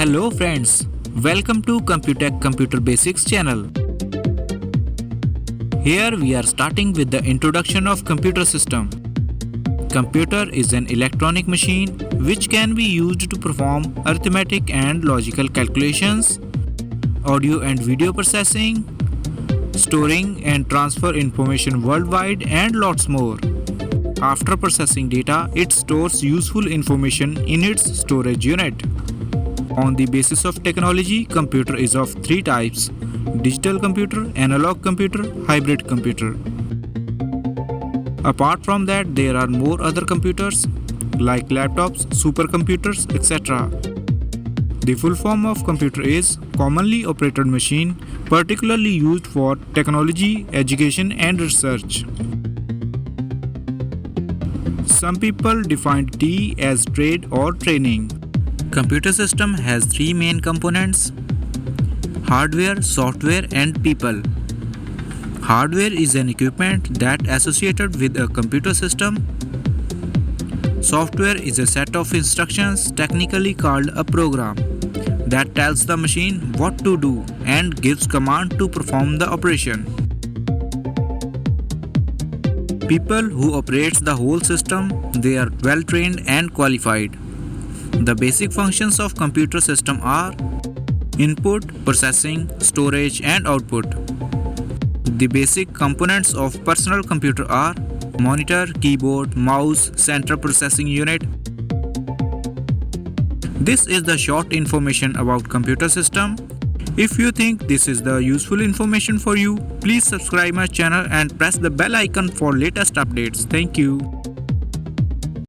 Hello friends, welcome to Computech Computer Basics channel. Here we are starting with the introduction of computer system. Computer is an electronic machine which can be used to perform arithmetic and logical calculations, audio and video processing, storing and transfer information worldwide, and lots more. After processing data, it stores useful information in its storage unit. On the basis of technology, computer is of three types: digital computer, analog computer, hybrid computer. Apart from that, there are more other computers like laptops, supercomputers, etc. The full form of computer is commonly operated machine, particularly used for technology, education and research. Some people define T as trade or training. Computer system has three main components: hardware, software and people. Hardware is an equipment that associated with a computer system. Software is a set of instructions, technically called a program, that tells the machine what to do and gives command to perform the operation. People who operates the whole system, they are well trained and qualified. The basic functions of computer system are input, processing, storage and output. The basic components of personal computer are monitor, keyboard, mouse, central processing unit. This is the short information about computer system. If you think this is the useful information for you, please subscribe my channel and press the bell icon for latest updates. Thank you.